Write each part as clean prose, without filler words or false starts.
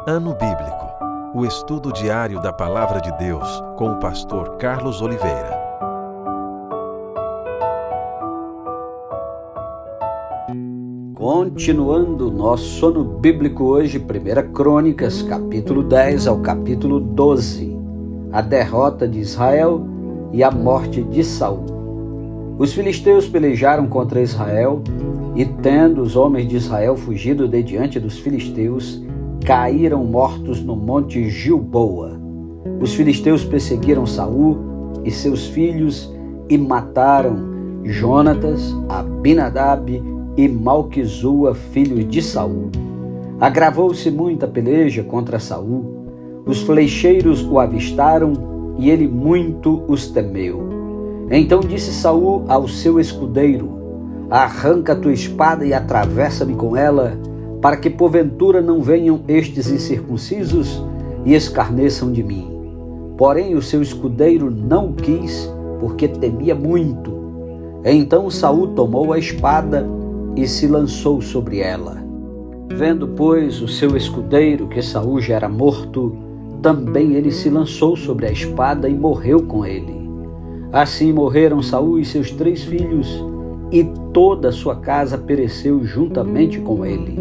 Ano Bíblico, o estudo diário da Palavra de Deus com o pastor Carlos Oliveira. Continuando nosso ano bíblico hoje, 1 Crônicas, capítulo 10 ao capítulo 12, a derrota de Israel e a morte de Saul. Os filisteus pelejaram contra Israel e, tendo os homens de Israel fugido de diante dos filisteus, caíram mortos no monte Gilboa. Os filisteus perseguiram Saul e seus filhos e mataram Jonatas, Abinadab e Malquizua, filhos de Saul. Agravou-se muita peleja contra Saul. Os flecheiros o avistaram e ele muito os temeu. Então disse Saul ao seu escudeiro: arranca a tua espada e atravessa-me com ela, para que porventura não venham estes incircuncisos e escarneçam de mim. Porém o seu escudeiro não o quis, porque temia muito. Então Saul tomou a espada e se lançou sobre ela. Vendo, pois, o seu escudeiro que Saul já era morto, também ele se lançou sobre a espada e morreu com ele. Assim morreram Saul e seus 3 filhos, e toda a sua casa pereceu juntamente com ele.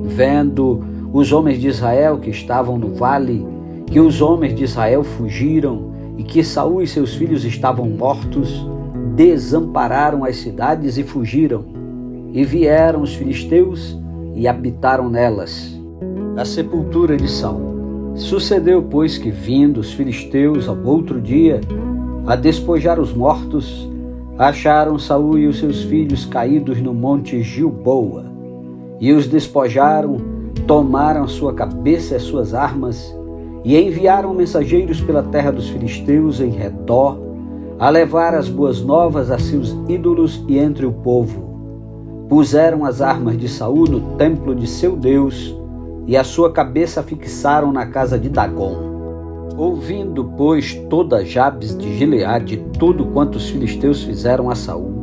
Vendo os homens de Israel que estavam no vale, que os homens de Israel fugiram e que Saul e seus filhos estavam mortos, desampararam as cidades e fugiram. E vieram os filisteus e habitaram nelas. A sepultura de Saul. Sucedeu, pois, que vindo os filisteus ao outro dia a despojar os mortos, acharam Saul e os seus filhos caídos no monte Gilboa, e os despojaram, tomaram sua cabeça e as suas armas, e enviaram mensageiros pela terra dos filisteus em redor, a levar as boas novas a seus ídolos e entre o povo. Puseram as armas de Saul no templo de seu Deus, e a sua cabeça fixaram na casa de Dagom. Ouvindo, pois, toda Jabes de Gileade tudo quanto os filisteus fizeram a Saul,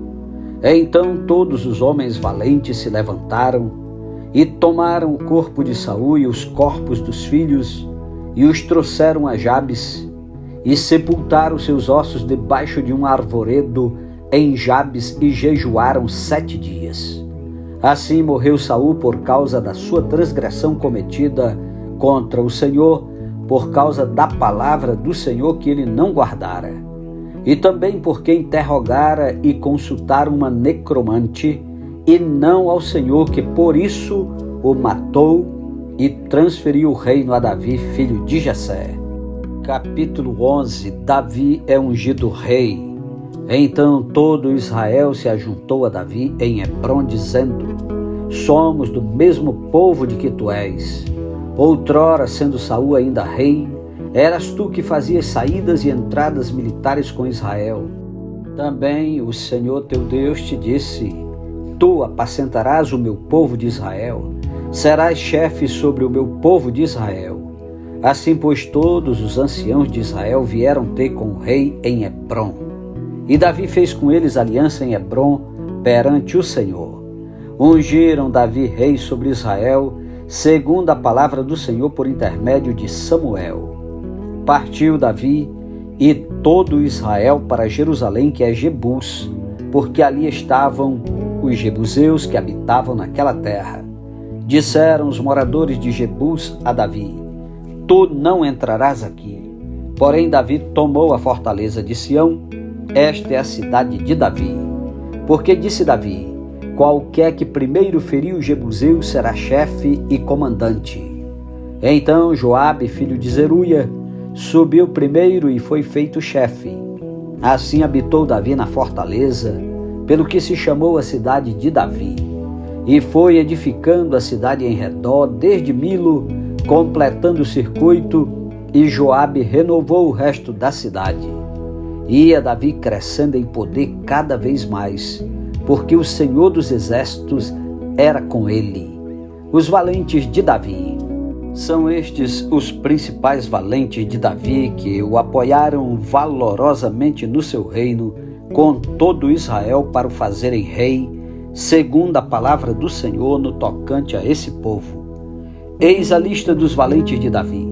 então todos os homens valentes se levantaram e tomaram o corpo de Saul e os corpos dos filhos e os trouxeram a Jabes e sepultaram seus ossos debaixo de um arvoredo em Jabes e jejuaram 7 dias. Assim morreu Saul por causa da sua transgressão cometida contra o Senhor, por causa da palavra do Senhor que ele não guardara, e também porque interrogara e consultara uma necromante, e não ao Senhor, que por isso o matou e transferiu o reino a Davi, filho de Jessé. Capítulo 11. Davi é ungido rei. Então todo Israel se ajuntou a Davi em Hebrom, dizendo: somos do mesmo povo de que tu és. Outrora, sendo Saul ainda rei, eras tu que fazias saídas e entradas militares com Israel. Também o Senhor teu Deus te disse: tu apacentarás o meu povo de Israel, serás chefe sobre o meu povo de Israel. Assim, pois, todos os anciãos de Israel vieram ter com o rei em Hebrom. E Davi fez com eles aliança em Hebrom perante o Senhor. Ungiram Davi rei sobre Israel, segundo a palavra do Senhor por intermédio de Samuel. Partiu Davi e todo Israel para Jerusalém, que é Jebus, porque ali estavam os jebuseus que habitavam naquela terra. Disseram os moradores de Jebus a Davi: tu não entrarás aqui. Porém Davi tomou a fortaleza de Sião, esta é a cidade de Davi. Porque disse Davi: qualquer que primeiro ferir o jebuseu será chefe e comandante. Então Joabe, filho de Zeruia, subiu primeiro e foi feito chefe. Assim habitou Davi na fortaleza, pelo que se chamou a cidade de Davi. E foi edificando a cidade em redor, desde Milo, completando o circuito, e Joabe renovou o resto da cidade. Ia Davi crescendo em poder cada vez mais, porque o Senhor dos Exércitos era com ele. Os valentes de Davi. São estes os principais valentes de Davi que o apoiaram valorosamente no seu reino, com todo Israel para o fazerem rei, segundo a palavra do Senhor no tocante a esse povo. Eis a lista dos valentes de Davi: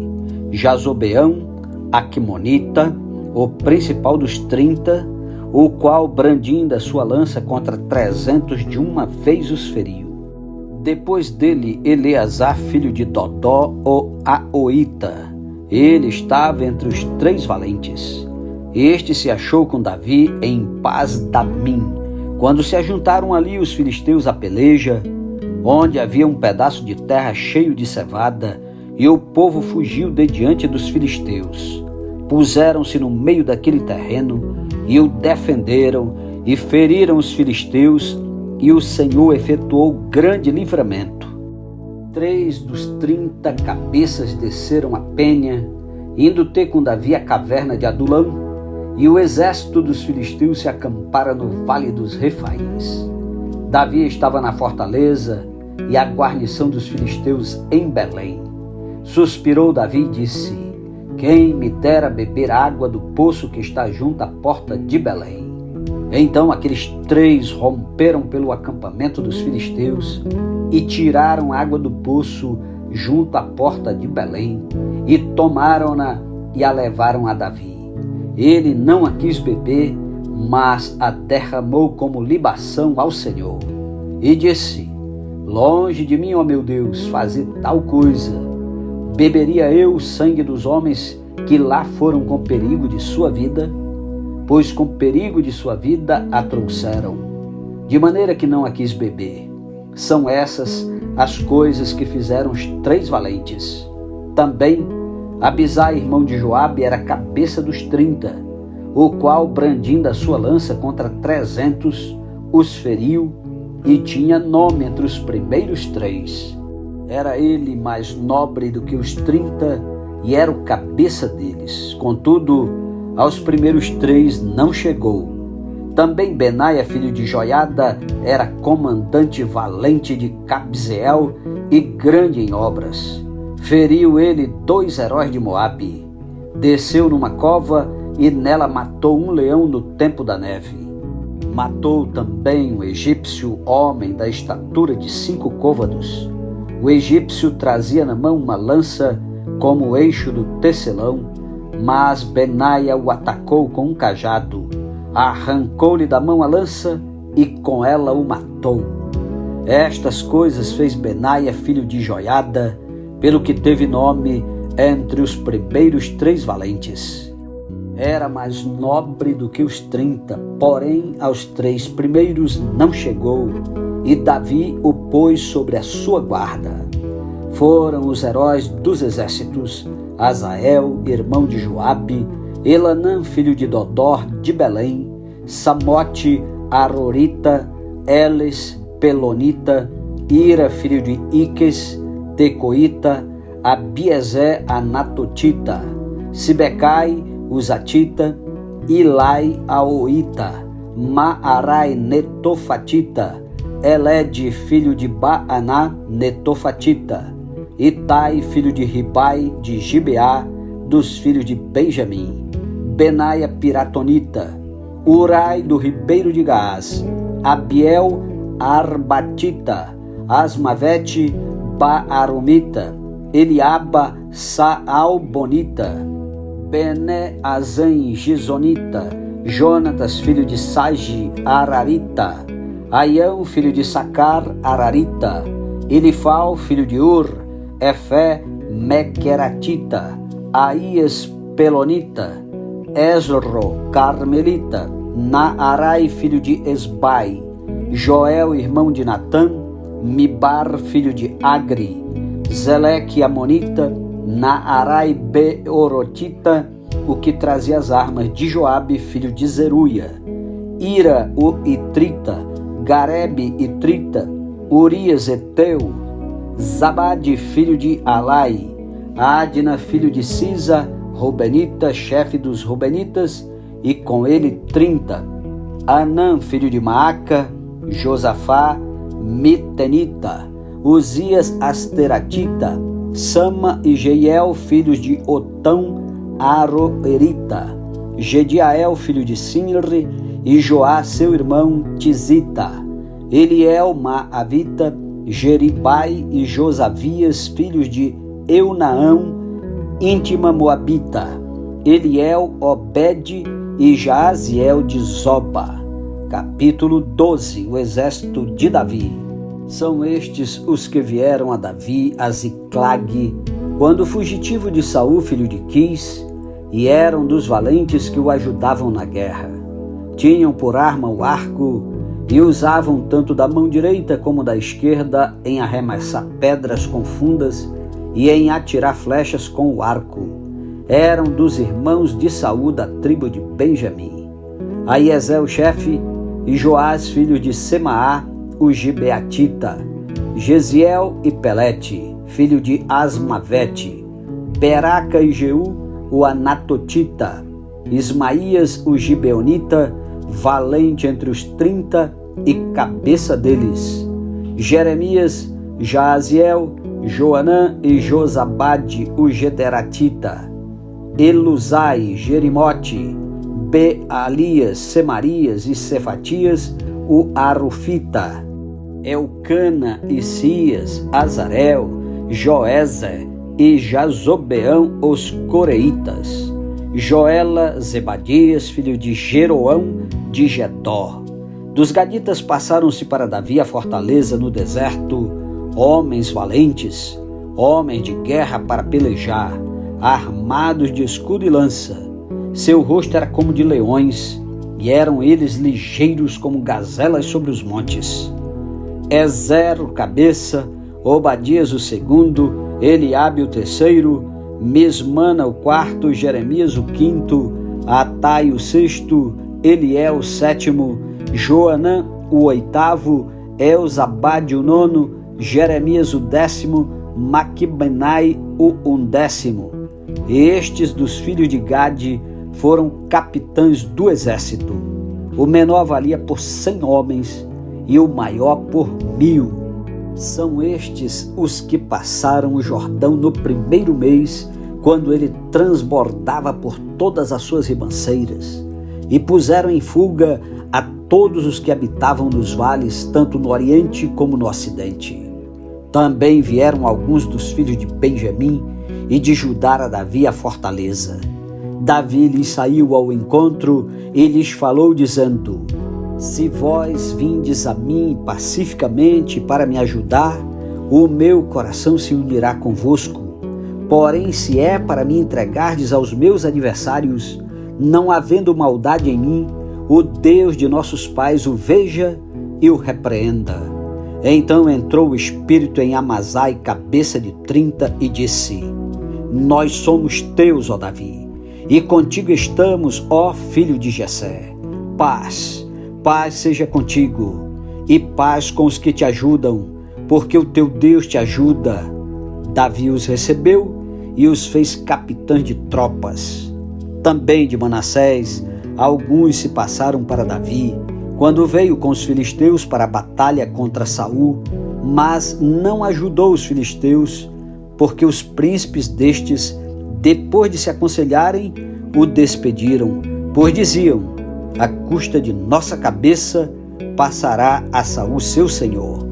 Jazobeão, Aquimonita, o principal dos 30, o qual, brandindo a sua lança contra 300, de uma vez os feriu. Depois dele, Eleazar, filho de Dodó, o Aoita. Ele estava entre os 3 valentes. Este se achou com Davi em Pas-damim, quando se ajuntaram ali os filisteus à peleja, onde havia um pedaço de terra cheio de cevada, e o povo fugiu de diante dos filisteus. Puseram-se no meio daquele terreno e o defenderam e feriram os filisteus, e o Senhor efetuou grande livramento. 3 dos 30 cabeças desceram a penha, indo ter com Davi a caverna de Adulão, e o exército dos filisteus se acampara no vale dos Refaíns. Davi estava na fortaleza e a guarnição dos filisteus em Belém. Suspirou Davi e disse: quem me dera beber água do poço que está junto à porta de Belém. Então aqueles 3 romperam pelo acampamento dos filisteus e tiraram água do poço junto à porta de Belém, e tomaram-na e a levaram a Davi. Ele não a quis beber, mas a derramou como libação ao Senhor. E disse: longe de mim, ó meu Deus, fazer tal coisa. Beberia eu o sangue dos homens que lá foram com perigo de sua vida? Pois com perigo de sua vida a trouxeram, de maneira que não a quis beber. São essas as coisas que fizeram os 3 valentes. Também Abisai, irmão de Joabe, era cabeça dos 30, o qual, brandindo a sua lança contra 300, os feriu, e tinha nome entre os primeiros 3. Era ele mais nobre do que os 30, e era o cabeça deles. Contudo, aos primeiros 3 não chegou. Também Benaia, filho de Joiada, era comandante valente de Cabzeel e grande em obras. Feriu ele 2 heróis de Moabe. Desceu numa cova e nela matou um leão no tempo da neve. Matou também um egípcio, homem da estatura de 5 côvados. O egípcio trazia na mão uma lança como o eixo do tecelão, mas Benaia o atacou com um cajado, arrancou-lhe da mão a lança e com ela o matou. Estas coisas fez Benaia, filho de Joiada, pelo que teve nome entre os primeiros 3 valentes. Era mais nobre do que os 30, porém aos 3 primeiros não chegou, e Davi o pôs sobre a sua guarda. Foram os heróis dos exércitos: Azael, irmão de Joabe, Elanã, filho de Dodó, de Belém, Samote, Arorita, Eles, Pelonita, Ira, filho de Iques, Tecoita, Abiezé, Anatotita, Sibecai, Uzatita, Ilai, Aoita, Maarai, Netofatita, Elede, filho de Baaná, Netofatita, Itai, filho de Ribai, de Gibeá, dos filhos de Benjamim, Benaia, Piratonita, Urai, do ribeiro de Gaás, Abiel, Arbatita, Asmavete, Baarumita, Eliaba, Saalbonita, Bene, Azan, Gizonita, Jonatas, filho de Sage, Ararita, Aião, filho de Sacar, Ararita, Elifal, filho de Ur, Efé, Mequeratita, Aías, Pelonita, Esro, Carmelita, Naarai, filho de Esbai, Joel, irmão de Natã, Mibar, filho de Agri, Zeleque, Amonita, Naarai, Beorotita, o que trazia as armas de Joabe, filho de Zeruia, Ira, o Itrita, Garebe, Itrita, Urias, Eteu, Zabade, filho de Alai, Adna, filho de Sisa, Rubenita, chefe dos Rubenitas, e com ele 30, Anã, filho de Maaca, Josafá, Mitenita, Uzias, Asteratita, Sama e Jeiel, filhos de Otão, Aroerita, Gediael, filho de Sinri, e Joá, seu irmão, Tizita, Eliel, Maavita, Jeribai e Josavias, filhos de Eunaão, íntima moabita, Eliel, Obed e Jaaziel de Zoba. Capítulo 12. O exército de Davi. São estes os que vieram a Davi a Ziclag, quando fugitivo de Saul, filho de Quis, e eram dos valentes que o ajudavam na guerra. Tinham por arma o arco e usavam tanto da mão direita como da esquerda em arremessar pedras com fundas e em atirar flechas com o arco. Eram dos irmãos de Saul da tribo de Benjamim. Aiezel, chefe, e Joás, filho de Semaá, o Gibeatita, Gesiel e Pelete, filho de Asmavete, Beraca e Jeú, o Anatotita, Ismaías, o Gibeonita, valente entre os 30 e cabeça deles, Jeremias, Jaaziel, Joanã e Josabade, o Gederatita, Eluzai, Jerimote, Bealias, Semarias e Cefatias, o Arufita, Elcana, Isias, Azarel, Joézer e Jazobeão, os Coreitas, Joela, Zebadias, filho de Jeroão de Gedor. Dos gaditas passaram-se para Davi a fortaleza no deserto, homens valentes, homens de guerra para pelejar, armados de escudo e lança. Seu rosto era como de leões, e eram eles ligeiros como gazelas sobre os montes. Ezer, o cabeça, Obadias o segundo, Eliabe o terceiro, Mismana o quarto, Jeremias o quinto, Atai o sexto, Eliel o sétimo, Joanã o oitavo, Elzabade o nono, Jeremias o 10º, Maquibenai o 11º. Estes dos filhos de Gade foram capitães do exército. O menor valia por 100 homens e o maior por 1000. São estes os que passaram o Jordão no primeiro mês, quando ele transbordava por todas as suas ribanceiras, e puseram em fuga a todos os que habitavam nos vales, tanto no oriente como no ocidente. Também vieram alguns dos filhos de Benjamim e de Judá a Davi a fortaleza. Davi lhes saiu ao encontro e lhes falou, dizendo: se vós vindes a mim pacificamente para me ajudar, o meu coração se unirá convosco. Porém, se é para me entregardes aos meus adversários, não havendo maldade em mim, o Deus de nossos pais o veja e o repreenda. Então entrou o espírito em Amazai, cabeça de 30, e disse: nós somos teus, ó Davi, e contigo estamos, ó filho de Jessé. Paz, paz seja contigo, e paz com os que te ajudam, porque o teu Deus te ajuda. Davi os recebeu e os fez capitães de tropas. Também de Manassés, alguns se passaram para Davi, quando veio com os filisteus para a batalha contra Saul, mas não ajudou os filisteus, porque os príncipes destes, depois de se aconselharem, o despediram, pois diziam: à custa de nossa cabeça passará a Saul seu senhor.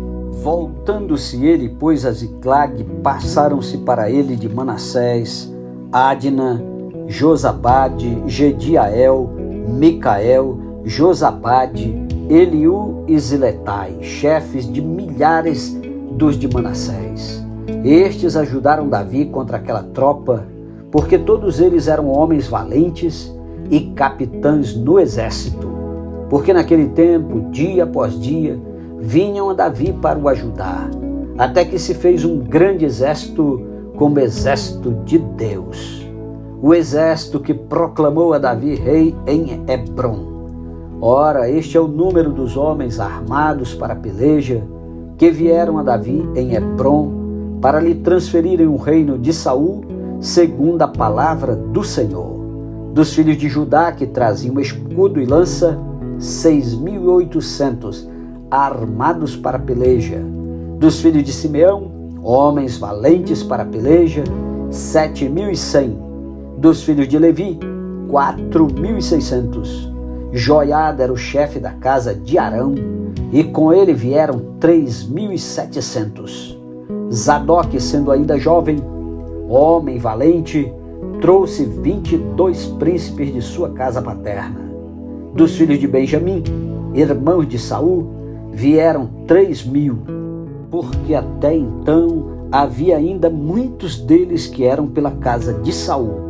Voltando-se ele, pois, a Ziclag, passaram-se para ele de Manassés, Adna, Josabade, Gediael, Micael, Josabade, Eliú e Ziletai, chefes de milhares dos de Manassés. Estes ajudaram Davi contra aquela tropa, porque todos eles eram homens valentes e capitães no exército. Porque naquele tempo, dia após dia, vinham a Davi para o ajudar, até que se fez um grande exército como exército de Deus. O exército que proclamou a Davi rei em Hebrom. Ora, este é o número dos homens armados para a peleja que vieram a Davi em Hebrom para lhe transferirem o reino de Saul, segundo a palavra do Senhor. Dos filhos de Judá, que traziam escudo e lança, 6.800 armados para a peleja. Dos filhos de Simeão, homens valentes para a peleja, 7.100. Dos filhos de Levi, 4.600. Joiada era o chefe da casa de Arão, e com ele vieram 3.700. Zadok, sendo ainda jovem, homem valente, trouxe 22 príncipes de sua casa paterna. Dos filhos de Benjamim, irmãos de Saul, vieram 3.000, porque até então havia ainda muitos deles que eram pela casa de Saul.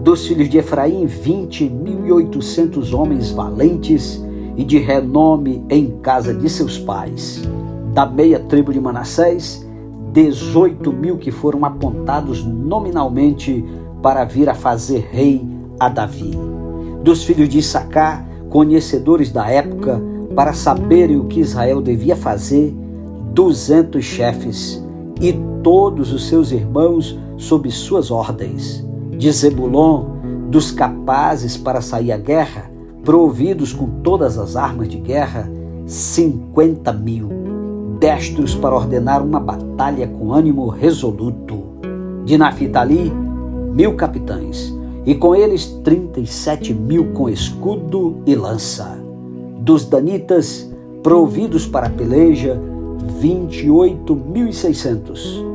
Dos filhos de Efraim, 20.800 homens valentes e de renome em casa de seus pais. Da meia tribo de Manassés, 18.000 que foram apontados nominalmente para vir a fazer rei a Davi. Dos filhos de Issacar, conhecedores da época, para saberem o que Israel devia fazer, 200 chefes, e todos os seus irmãos sob suas ordens. De Zebulon, dos capazes para sair à guerra, providos com todas as armas de guerra, 50.000, destros para ordenar uma batalha com ânimo resoluto. De Naphtali, 1.000 capitães, e com eles 37.000 com escudo e lança. Dos danitas, providos para a peleja, 28.600.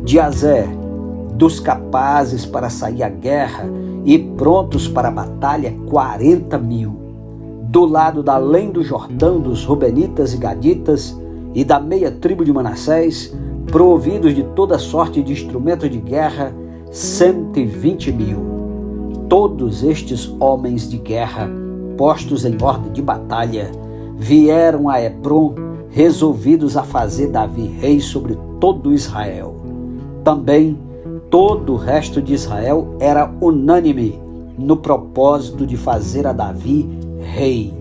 De Azer, dos capazes para sair à guerra e prontos para a batalha, 40.000. Do lado da além do Jordão, dos Rubenitas e Gaditas, e da meia tribo de Manassés, providos de toda sorte de instrumentos de guerra, 120.000. Todos estes homens de guerra, postos em ordem de batalha, vieram a Hebrom, resolvidos a fazer Davi rei sobre todo Israel. Também todo o resto de Israel era unânime no propósito de fazer a Davi rei.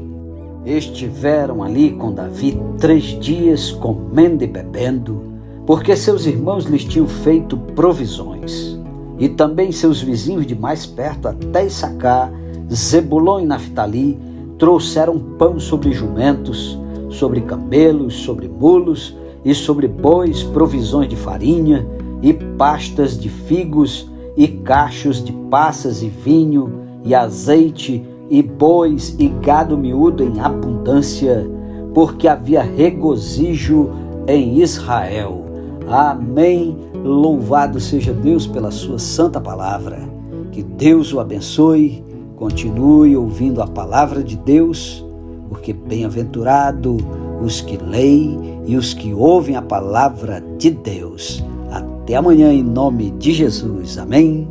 Estiveram ali com Davi 3 dias, comendo e bebendo, porque seus irmãos lhes tinham feito provisões. E também seus vizinhos de mais perto, até Issacar, Zebulon e Naphtali, trouxeram pão sobre jumentos, sobre camelos, sobre mulos e sobre bois, provisões de farinha e pastas de figos e cachos de passas e vinho e azeite e bois e gado miúdo em abundância, porque havia regozijo em Israel. Amém. Louvado seja Deus pela sua santa palavra. Que Deus o abençoe. Continue ouvindo a palavra de Deus, porque bem-aventurado os que leem e os que ouvem a palavra de Deus. Até amanhã, em nome de Jesus. Amém.